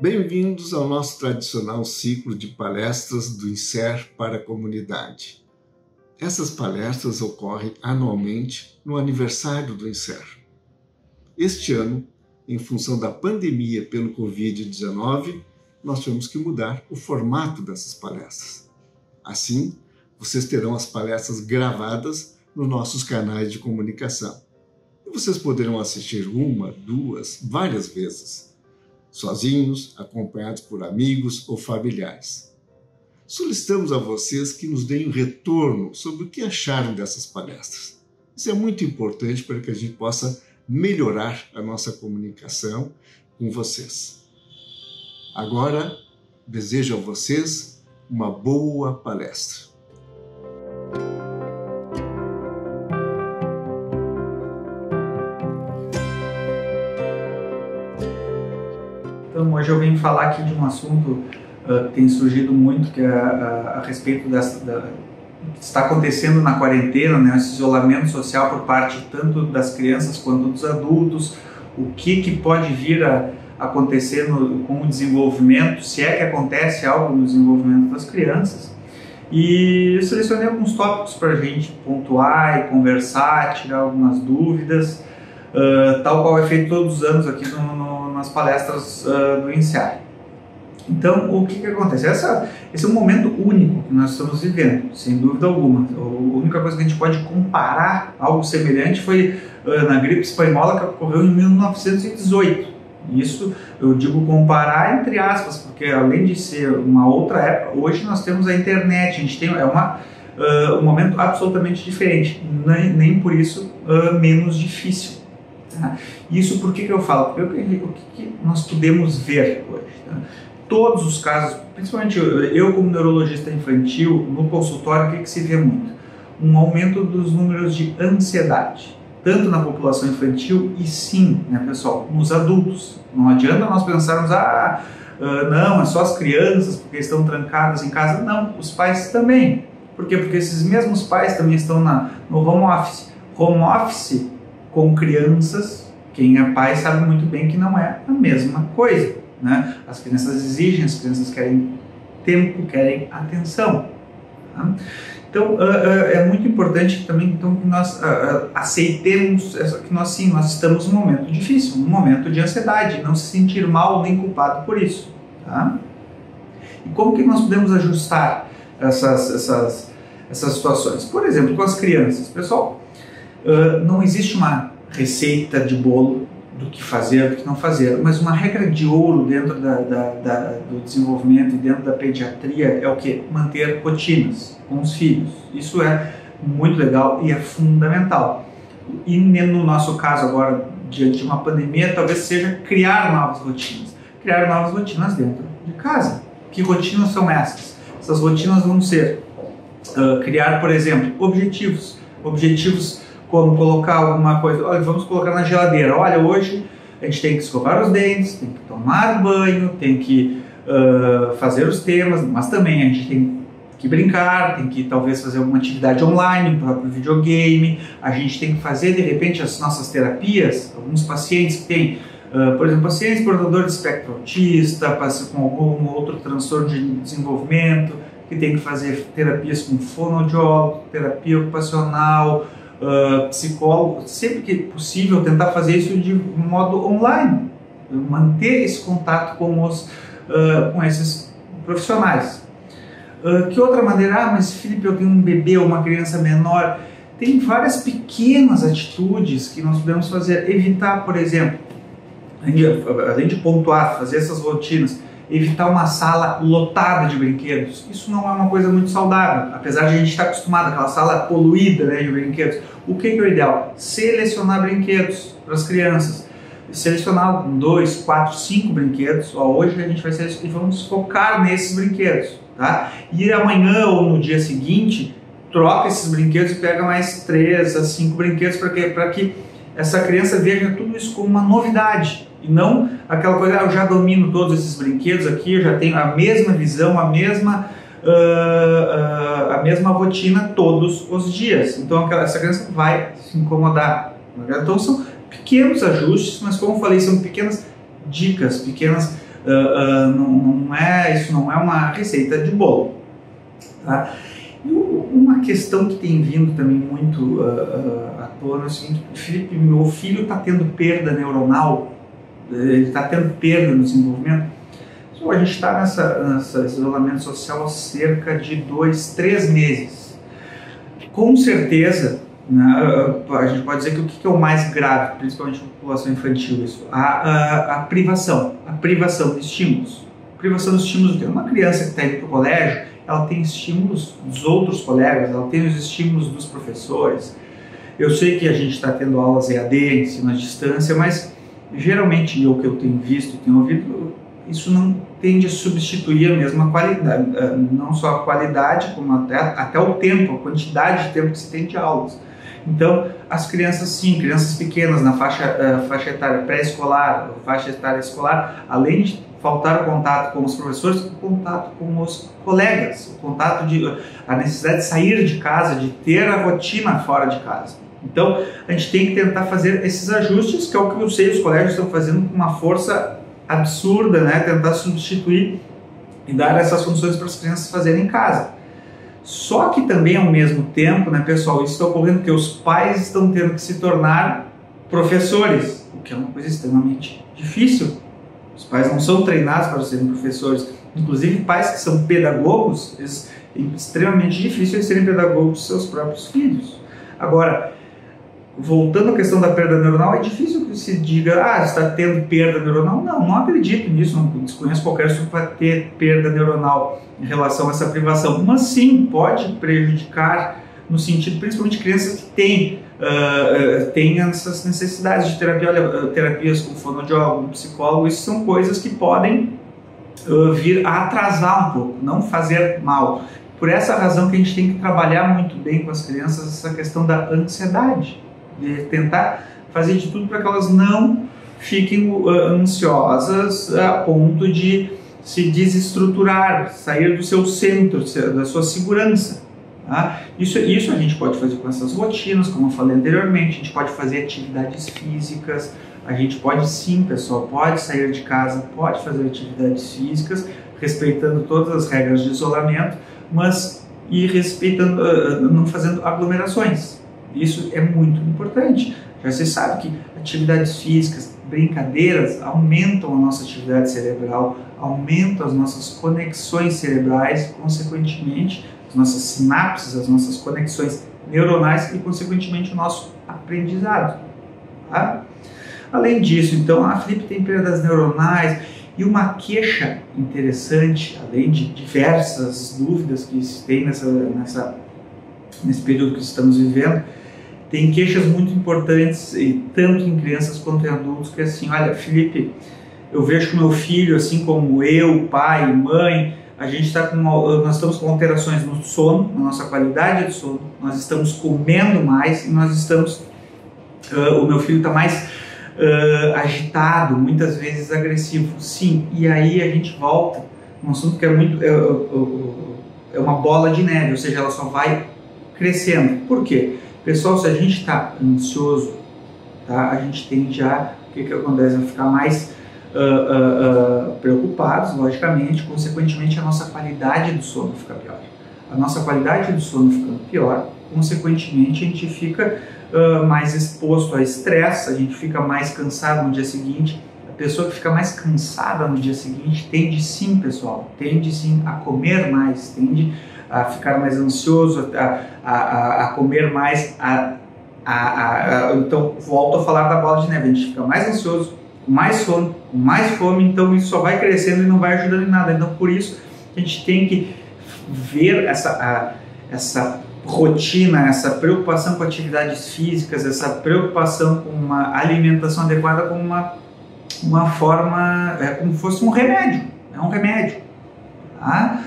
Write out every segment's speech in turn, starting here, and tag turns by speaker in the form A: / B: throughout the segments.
A: Bem-vindos ao nosso tradicional ciclo de palestras do INSER para a comunidade. Essas palestras ocorrem anualmente no aniversário do INSER. Este ano, em função da pandemia pelo Covid-19, nós tivemos que mudar o formato dessas palestras. Assim, vocês terão as palestras gravadas nos nossos canais de comunicação. E vocês poderão assistir uma, duas, várias vezes, sozinhos, acompanhados por amigos ou familiares. Solicitamos a vocês que nos deem um retorno sobre o que acharam dessas palestras. Isso é muito importante para que a gente possa melhorar a nossa comunicação com vocês. Agora, desejo a vocês uma boa palestra.
B: Então, hoje eu venho falar aqui de um assunto que tem surgido muito, que é a respeito que está acontecendo na quarentena, né, esse isolamento social por parte tanto das crianças quanto dos adultos, o que pode vir a acontecer com o desenvolvimento, se é que acontece algo no desenvolvimento das crianças. E eu selecionei alguns tópicos para a gente pontuar e conversar, tirar algumas dúvidas, tal qual é feito todos os anos aqui nas palestras do INSER. Então, o que acontece? Esse é um momento único que nós estamos vivendo, sem dúvida alguma. A única coisa que a gente pode comparar algo semelhante foi na gripe espanhola, que ocorreu em 1918. Isso eu digo comparar entre aspas, porque além de ser uma outra época, hoje nós temos a internet, a gente tem um momento absolutamente diferente, nem por isso menos difícil. Tá? Isso por que eu falo? Porque o que nós podemos ver hoje? Tá? Todos os casos, principalmente eu como neurologista infantil, no consultório, o que se vê muito? Um aumento dos números de ansiedade, tanto na população infantil e sim, né, pessoal, nos adultos. Não adianta nós pensarmos, não, é só as crianças porque estão trancadas em casa. Não, os pais também. Por quê? Porque esses mesmos pais também estão no home office. Home office com crianças, quem é pai sabe muito bem que não é a mesma coisa. Né? As crianças exigem, as crianças querem tempo, querem atenção. Tá? Então, é muito importante também então, que nós aceitemos que nós estamos num momento difícil, num momento de ansiedade, não se sentir mal nem culpado por isso. Tá? E como que nós podemos ajustar essas situações? Por exemplo, com as crianças. Pessoal, não existe uma receita de bolo do que fazer, do que não fazer, mas uma regra de ouro dentro do desenvolvimento e dentro da pediatria é o que? Manter rotinas com os filhos. Isso é muito legal e é fundamental. E no nosso caso agora, diante de uma pandemia, talvez seja criar novas rotinas. Criar novas rotinas dentro de casa. Que rotinas são essas? Essas rotinas vão ser criar, por exemplo, objetivos. Objetivos como colocar alguma coisa, olha, vamos colocar na geladeira, olha, hoje a gente tem que escovar os dentes, tem que tomar banho, tem que fazer os temas, mas também a gente tem que brincar, tem que talvez fazer alguma atividade online, o próprio videogame, a gente tem que fazer de repente as nossas terapias, alguns pacientes que têm, por exemplo, pacientes portadores de espectro autista, com algum outro transtorno de desenvolvimento, que tem que fazer terapias com fonoaudiólogo, terapia ocupacional, psicólogo, sempre que possível tentar fazer isso de modo online, manter esse contato com esses profissionais. Que outra maneira? Mas Felipe, eu tenho um bebê ou uma criança menor. Tem várias pequenas atitudes que nós podemos fazer. Evitar, por exemplo, além de pontuar, fazer essas rotinas, evitar uma sala lotada de brinquedos. Isso não é uma coisa muito saudável, apesar de a gente estar acostumado àquela sala poluída, né, de brinquedos. O que é o ideal? Selecionar brinquedos para as crianças. Selecionar 2, 4, 5 brinquedos. Hoje a gente vai selecionar e vamos focar nesses brinquedos. Tá? E amanhã ou no dia seguinte, troca esses brinquedos e pega mais 3 a 5 brinquedos para que essa criança veja tudo isso como uma novidade. E não aquela coisa, eu já domino todos esses brinquedos aqui, eu já tenho a mesma visão, a mesma rotina todos os dias. Então essa criança vai se incomodar. Então são pequenos ajustes, mas como eu falei, são pequenas dicas, pequenas Isso não é uma receita de bolo. Tá? E uma questão que tem vindo também muito à tona é o seguinte: Felipe, meu filho está tendo perda neuronal, ele está tendo perda no desenvolvimento. Então, a gente está nesse isolamento social há cerca de 2, 3 meses. Com certeza, né, a gente pode dizer que o que é o mais grave, principalmente na população infantil, isso, a privação de estímulos. Privação de estímulos. Uma criança que está indo para o colégio, ela tem estímulos dos outros colegas, ela tem os estímulos dos professores. Eu sei que a gente está tendo aulas EAD, ensino à distância, mas geralmente, o que eu tenho visto e tenho ouvido, isso não tende a substituir a mesma qualidade, não só a qualidade, como até o tempo, a quantidade de tempo que se tem de aulas. Então, as crianças, sim, crianças pequenas na faixa etária pré-escolar, faixa etária escolar, além de faltar o contato com os professores, o contato com os colegas, a necessidade de sair de casa, de ter a rotina fora de casa. Então, a gente tem que tentar fazer esses ajustes, que é o que eu sei os colégios estão fazendo com uma força absurda, né? Tentar substituir e dar essas funções para as crianças fazerem em casa. Só que também, ao mesmo tempo, né, pessoal, isso está ocorrendo porque os pais estão tendo que se tornar professores, o que é uma coisa extremamente difícil. Os pais não são treinados para serem professores. Inclusive, pais que são pedagogos, é extremamente difícil eles serem pedagogos dos seus próprios filhos. Agora, voltando à questão da perda neuronal, é difícil que se diga, está tendo perda neuronal. Não acredito nisso, não desconheço qualquer estudo para ter perda neuronal em relação a essa privação. Mas sim, pode prejudicar no sentido, principalmente crianças que têm essas necessidades de terapia. Olha, terapias com fonoaudiólogo, psicólogo, isso são coisas que podem vir a atrasar um pouco, não fazer mal. Por essa razão que a gente tem que trabalhar muito bem com as crianças essa questão da ansiedade, de tentar fazer de tudo para que elas não fiquem ansiosas a ponto de se desestruturar, sair do seu centro, da sua segurança. Tá? Isso a gente pode fazer com essas rotinas, como eu falei anteriormente. A gente pode fazer atividades físicas, a gente pode sim, pessoal, pode sair de casa, pode fazer atividades físicas, respeitando todas as regras de isolamento, mas não fazendo aglomerações. Isso é muito importante. Já se sabe que atividades físicas, brincadeiras, aumentam a nossa atividade cerebral, aumentam as nossas conexões cerebrais, consequentemente, as nossas sinapses, as nossas conexões neuronais e, consequentemente, o nosso aprendizado. Tá? Além disso, então, a Felipe tem perdas neuronais e uma queixa interessante, além de diversas dúvidas que se tem nesse período que estamos vivendo, tem queixas muito importantes, tanto em crianças quanto em adultos, que é assim: olha, Felipe, eu vejo que meu filho, assim como eu, pai, mãe, nós estamos com alterações no sono, na nossa qualidade de sono, nós estamos comendo mais e o meu filho está mais agitado, muitas vezes agressivo. Sim, e aí a gente volta num assunto que é uma bola de neve, ou seja, ela só vai crescendo. Por quê? Pessoal, se a gente está ansioso, tá, a gente tende o que acontece? A ficar mais preocupados, logicamente, consequentemente a nossa qualidade do sono fica pior. A nossa qualidade do sono ficando pior, consequentemente a gente fica mais exposto a estresse, a gente fica mais cansado no dia seguinte. A pessoa que fica mais cansada no dia seguinte tende sim, pessoal, a comer mais, tende a ficar mais ansioso, a comer mais, então volto a falar da bola de neve, a gente fica mais ansioso, com mais sono, com mais fome, então isso só vai crescendo e não vai ajudando em nada. Então por isso a gente tem que ver essa rotina, essa preocupação com atividades físicas, essa preocupação com uma alimentação adequada como uma forma, como se fosse um remédio, é um remédio, tá?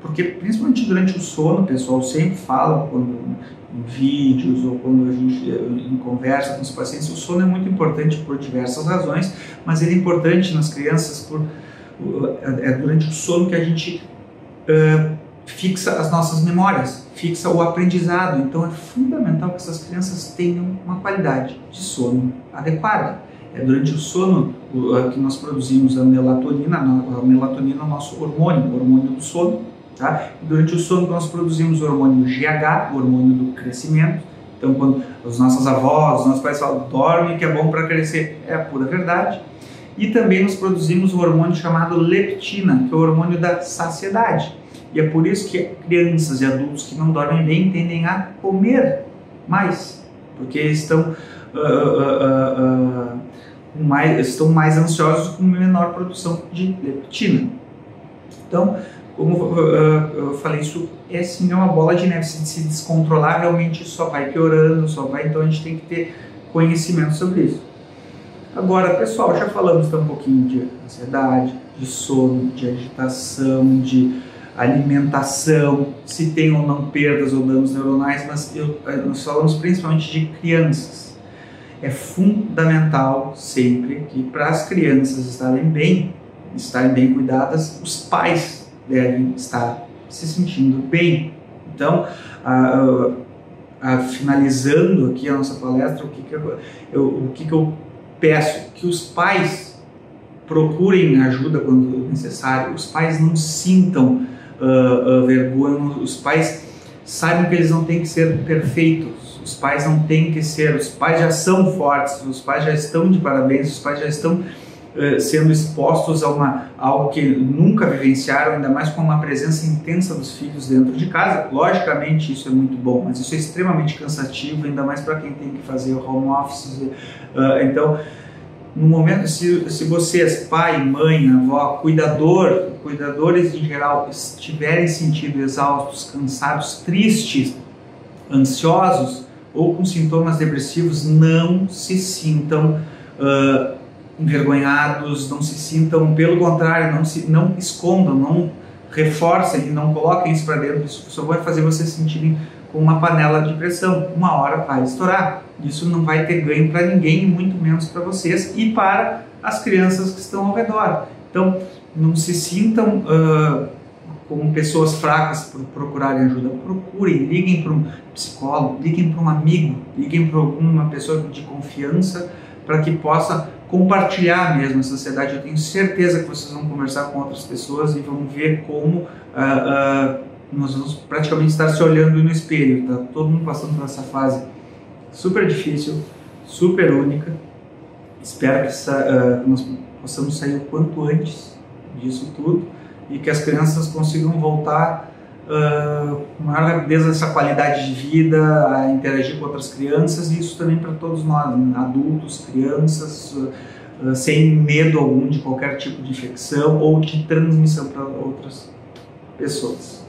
B: Porque principalmente durante o sono, o pessoal sempre fala em vídeos ou quando a gente em conversa com os pacientes, o sono é muito importante por diversas razões, mas ele é importante nas crianças é durante o sono que a gente fixa as nossas memórias, fixa o aprendizado. Então é fundamental que essas crianças tenham uma qualidade de sono adequada. É durante o sono que nós produzimos a melatonina. A melatonina é o nosso hormônio, o hormônio do sono. Tá? E durante o sono nós produzimos o hormônio do GH, o hormônio do crescimento. Então, quando as nossas avós, os nossos pais falam, dorme que é bom para crescer, é a pura verdade. E também nós produzimos o hormônio chamado leptina, que é o hormônio da saciedade. E é por isso que crianças e adultos que não dormem bem tendem a comer mais, porque estão mais ansiosos com menor produção de leptina. Então, como eu falei, isso é sim uma bola de neve. Se descontrolar, realmente só vai piorando, então a gente tem que ter conhecimento sobre isso. Agora, pessoal, já falamos então um pouquinho de ansiedade, de sono, de agitação, de alimentação, se tem ou não perdas ou danos neuronais, mas nós falamos principalmente de crianças. É fundamental sempre que para as crianças estarem bem cuidadas, os pais devem estar se sentindo bem. Então, finalizando aqui a nossa palestra, o que eu peço? Que os pais procurem ajuda quando necessário, os pais não sintam vergonha, os pais saibam que eles não têm que ser perfeitos, os pais não têm que ser, os pais já são fortes, os pais já estão de parabéns, os pais já estão sendo expostos a algo que nunca vivenciaram, ainda mais com uma presença intensa dos filhos dentro de casa. Logicamente isso é muito bom, mas isso é extremamente cansativo, ainda mais para quem tem que fazer home office. Então, no momento, se vocês, pai, mãe, avó, cuidadores em geral, estiverem sentindo exaustos, cansados, tristes, ansiosos ou com sintomas depressivos, não se sintam envergonhados, não se sintam, pelo contrário, não escondam, não reforcem e não coloquem isso para dentro. Isso só vai fazer vocês sentirem com uma panela de pressão. Uma hora vai estourar. Isso não vai ter ganho para ninguém, muito menos para vocês e para as crianças que estão ao redor. Então, não se sintam como pessoas fracas por procurarem ajuda. Procurem, liguem para um psicólogo, liguem para um amigo, liguem para alguma pessoa de confiança para que possa compartilhar mesmo essa ansiedade. Eu tenho certeza que vocês vão conversar com outras pessoas e vão ver como nós vamos praticamente estar se olhando no espelho. Tá todo mundo passando por essa fase super difícil, super única. Espero que nós possamos sair o quanto antes disso tudo e que as crianças consigam voltar com maior rapidez essa qualidade de vida, a interagir com outras crianças, e isso também para todos nós, adultos, crianças, sem medo algum de qualquer tipo de infecção ou de transmissão para outras pessoas.